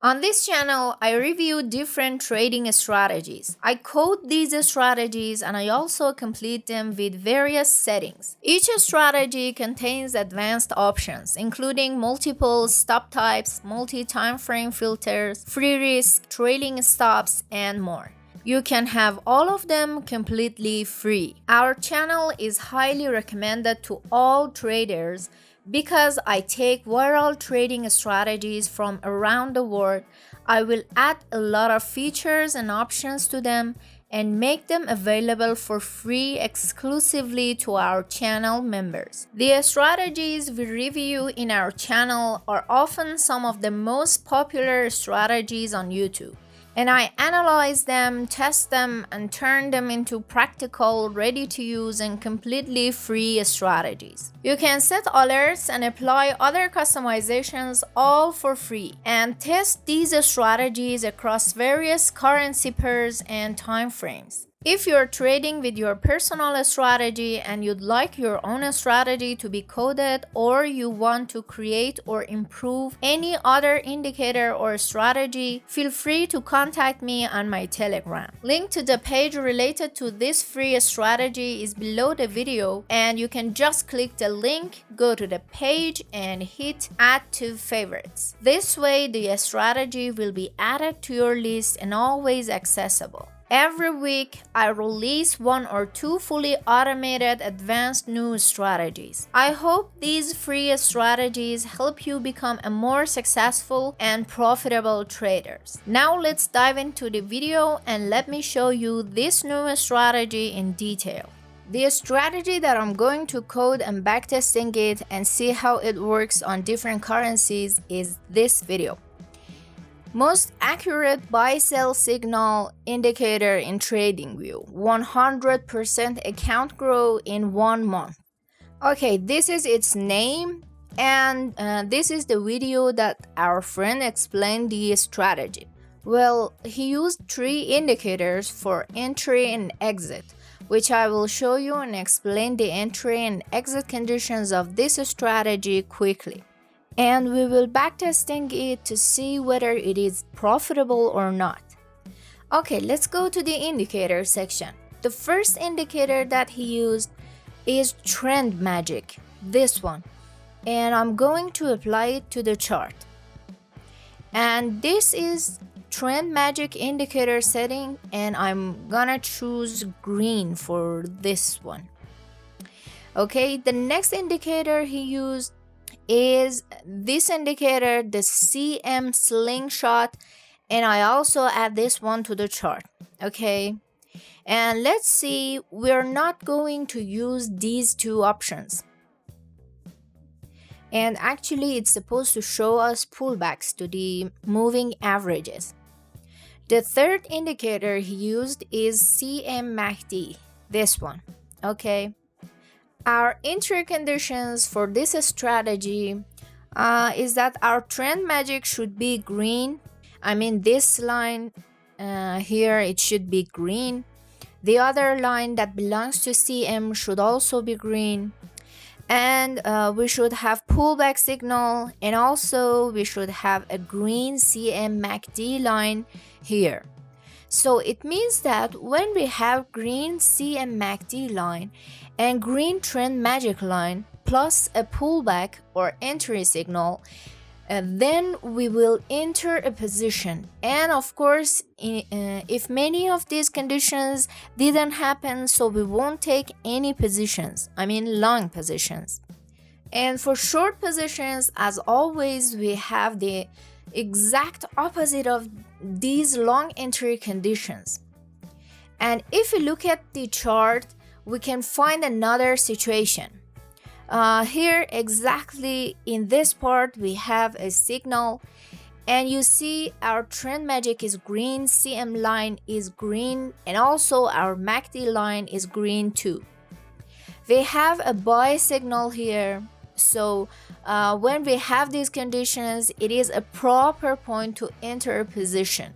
On this channel, I review different trading strategies. I code these strategies and I also complete them with various settings. Each strategy contains advanced options, including multiple stop types, multi-time frame filters, free risk, trailing stops, and more. You can have all of them completely free. Our channel is highly recommended to all traders because I take viral trading strategies from around the world. I will add a lot of features and options to them and make them available for free exclusively to our channel members. The strategies we review in our channel are often some of the most popular strategies on YouTube, and I analyze them, test them, and turn them into practical, ready-to-use, and completely free strategies. You can set alerts and apply other customizations all for free, and test these strategies across various currency pairs and time frames. If you're trading with your personal strategy and you'd like your own strategy to be coded, or you want to create or improve any other indicator or strategy, feel free to contact me on my Telegram. Link to the page related to this free strategy is below the video, and you can just click the link, go to the page, and hit add to favorites. This way the strategy will be added to your list and always accessible. Every week, I release 1 or 2 fully automated advanced new strategies. I hope these free strategies help you become a more successful and profitable traders. Now let's dive into the video and let me show you this new strategy in detail. The strategy that I'm going to code and backtesting it and see how it works on different currencies is this video. Most accurate buy-sell signal indicator in TradingView, 100% account growth in 1 month. Okay, this is its name, and this is the video that our friend explained the strategy. Well, he used 3 indicators for entry and exit, which I will show you and explain the entry and exit conditions of this strategy quickly. And we will backtesting it to see whether it is profitable or not. Okay, let's go to the indicator section. The first indicator that he used is Trend Magic, this one. And I'm going to apply it to the chart. And this is Trend Magic indicator setting, and I'm gonna choose green for this one. Okay, the next indicator he used is this indicator, the CM slingshot, and I also add this one to the chart. Okay, and let's see, we're not going to use these 2 options, and actually it's supposed to show us pullbacks to the moving averages. The third indicator he used is CM MACD, this one. Okay, our entry conditions for this strategy is that our trend magic should be green. I mean, this line here, it should be green. The other line that belongs to CM should also be green. And we should have pullback signal, and also we should have a green CM MACD line here. So it means that when we have green CM MACD line and green trend magic line plus a pullback or entry signal, then we will enter a position. And of course, if many of these conditions didn't happen, so we won't take any positions, I mean long positions. And for short positions, as always, we have the exact opposite of these long entry conditions. And if we look at the chart, we can find another situation. Here exactly in this part we have a signal, and you see our trend magic is green, CM line is green, and also our MACD line is green too. We have a buy signal here, so when we have these conditions, it is a proper point to enter a position.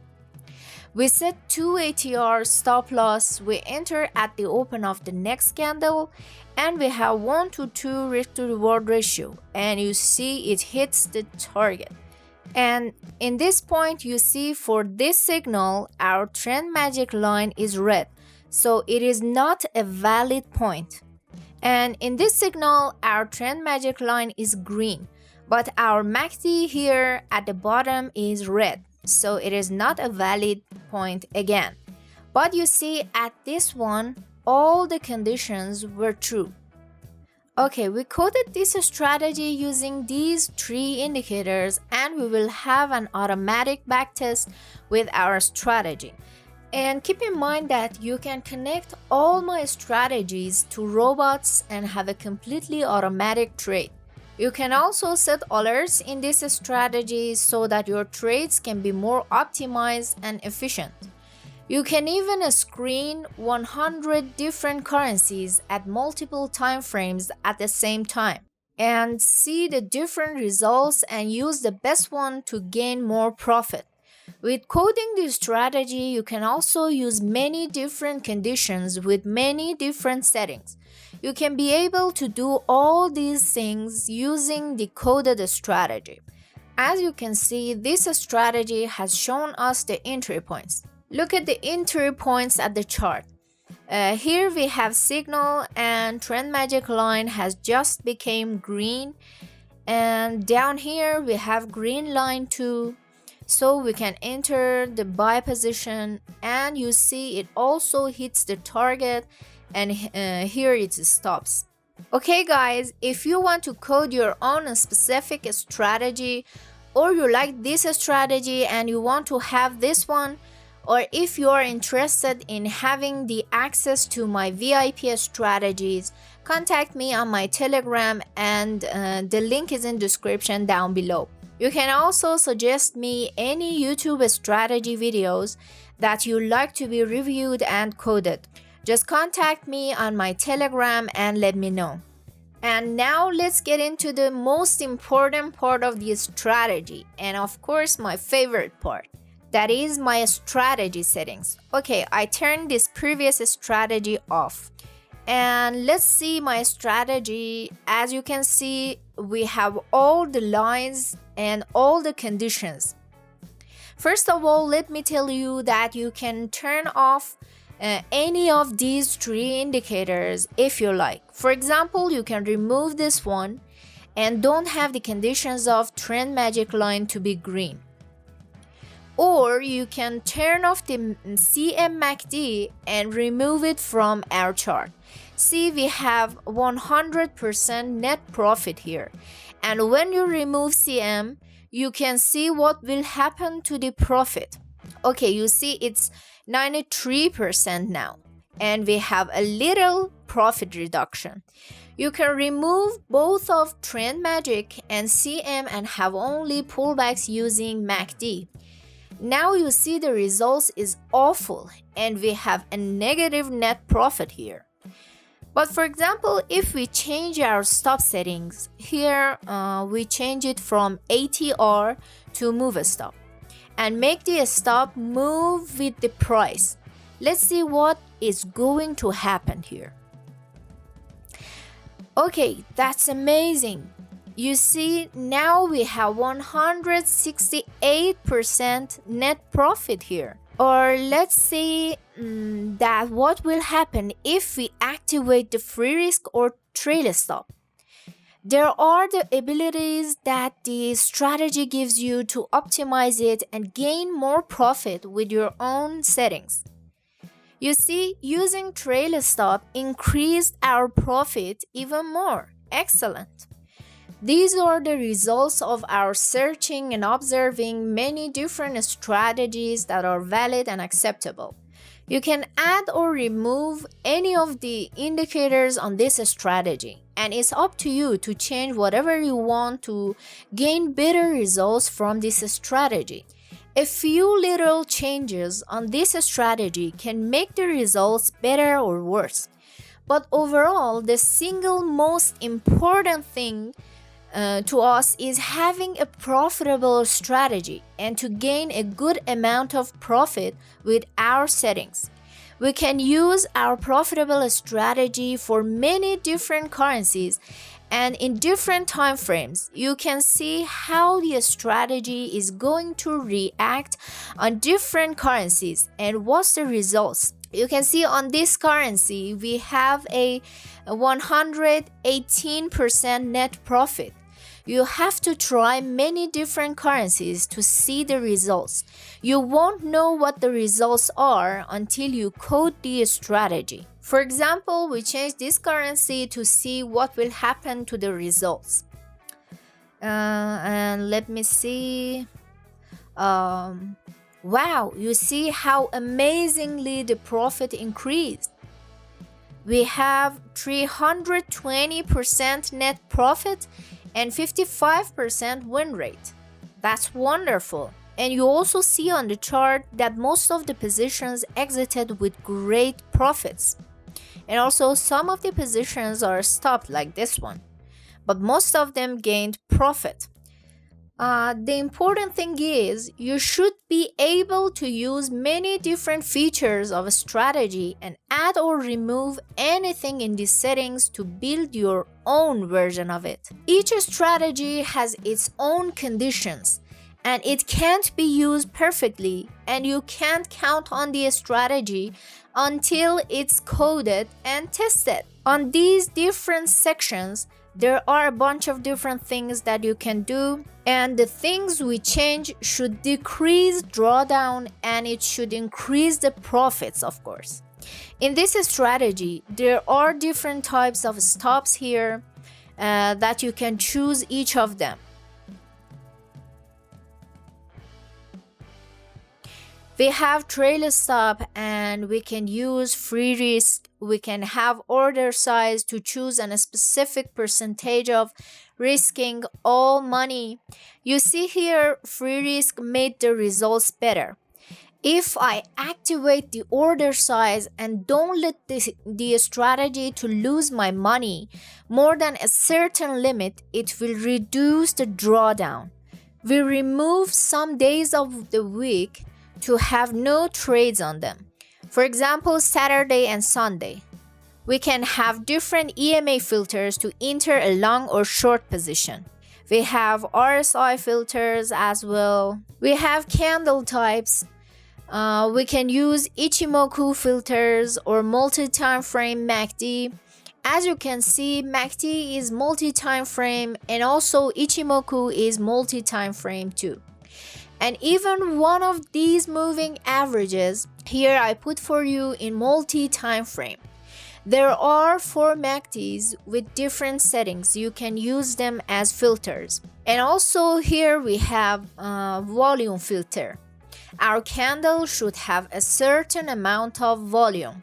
We set 2 ATR stop loss, we enter at the open of the next candle, and we have 1 to 2 risk to reward ratio, and you see it hits the target. And in this point, you see for this signal, our trend magic line is red. So it is not a valid point. And in this signal, our trend magic line is green. But our MACD here at the bottom is red. So it is not a valid point again. But you see at this one, all the conditions were true. Okay, we coded this strategy using these 3 indicators and we will have an automatic backtest with our strategy. And keep in mind that you can connect all my strategies to robots and have a completely automatic trade. You can also set alerts in this strategy so that your trades can be more optimized and efficient. You can even screen 100 different currencies at multiple time frames at the same time and see the different results and use the best one to gain more profit. With coding this strategy, you can also use many different conditions with many different settings. You can be able to do all these things using the coded strategy. As you can see, this strategy has shown us the entry points. Look at the entry points at the chart. Here we have signal and trend magic line has just became green, and down here we have green line too. So we can enter the buy position and you see it also hits the target, and here it stops. Okay guys, if you want to code your own specific strategy, or you like this strategy and you want to have this one, or if you are interested in having the access to my VIP strategies, contact me on my Telegram and the link is in description down below. You can also suggest me any YouTube strategy videos that you like to be reviewed and coded. Just contact me on my Telegram and let me know. And now let's get into the most important part of the strategy, and of course my favorite part. That is my strategy settings. Okay, I turned this previous strategy off. And let's see my strategy. As you can see, we have all the lines and all the conditions. First of all, let me tell you that you can turn off any of these 3 indicators if you like. For example, you can remove this one and don't have the conditions of trend magic line to be green. Or you can turn off the CM MACD and remove it from our chart. See, we have 100% net profit here. And when you remove CM, you can see what will happen to the profit. Okay, you see it's 93% now. And we have a little profit reduction. You can remove both of Trend Magic and CM and have only pullbacks using MACD. Now you see the results is awful and we have a negative net profit here. But for example, if we change our stop settings, here we change it from ATR to move stop and make the stop move with the price. Let's see what is going to happen here. Okay, that's amazing. You see, now we have 168% net profit here. Or let's say that what will happen if we activate the free risk or trail stop. There are the abilities that the strategy gives you to optimize it and gain more profit with your own settings. You see, using trail stop increased our profit even more. Excellent. These are the results of our searching and observing many different strategies that are valid and acceptable. You can add or remove any of the indicators on this strategy, and it's up to you to change whatever you want to gain better results from this strategy. A few little changes on this strategy can make the results better or worse. But overall, the single most important thing to us is having a profitable strategy and to gain a good amount of profit with our settings. We can use our profitable strategy for many different currencies And in different time frames, you can see how the strategy is going to react on different currencies and what's the results. You can see on this currency, we have a 118% net profit. You have to try many different currencies to see the results. You won't know what the results are until you code the strategy. For example, we change this currency to see what will happen to the results. And let me see. Wow, you see how amazingly the profit increased. We have 320% net profit and 55% win rate. That's wonderful. And you also see on the chart that most of the positions exited with great profits. And also some of the positions are stopped like this one, but most of them gained profit. The important thing is you should be able to use many different features of a strategy and add or remove anything in these settings to build your own version of it. Each strategy has its own conditions and it can't be used perfectly, and you can't count on the strategy until it's coded and tested. On these different sections, there are a bunch of different things that you can do, and the things we change should decrease drawdown and it should increase the profits, of course. In this strategy, there are different types of stops here that you can choose each of them. We have trail stop and we can use free risk. We can have order size to choose a specific percentage of risking all money. You see here, free risk made the results better. If I activate the order size and don't let the strategy to lose my money more than a certain limit, it will reduce the drawdown. We remove some days of the week to have no trades on them. For example, Saturday and Sunday. We can have different EMA filters to enter a long or short position. We have RSI filters as well. We have candle types. We can use Ichimoku filters or multi-time frame MACD. As you can see, MACD is multi-time frame and also Ichimoku is multi-time frame too. And even one of these moving averages, here I put for you in multi-time frame. There are 4 MACDs with different settings. You can use them as filters. And also here we have volume filter. Our candle should have a certain amount of volume.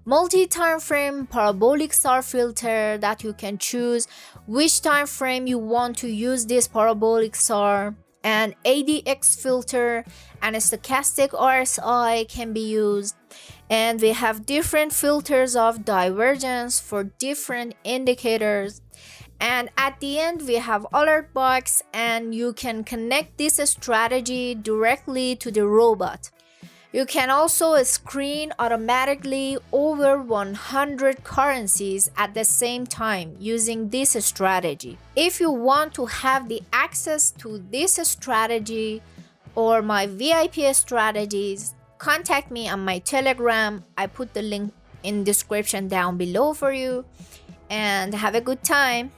Multi-time frame parabolic star filter that you can choose which time frame you want to use this parabolic star. And ADX filter and a stochastic RSI can be used. And we have different filters of divergence for different indicators. And at the end, we have alert box, and you can connect this strategy directly to the robot. You can also screen automatically over 100 currencies at the same time using this strategy. If you want to have the access to this strategy or my VIP strategies, contact me on my Telegram. I put the link in description down below for you, and have a good time.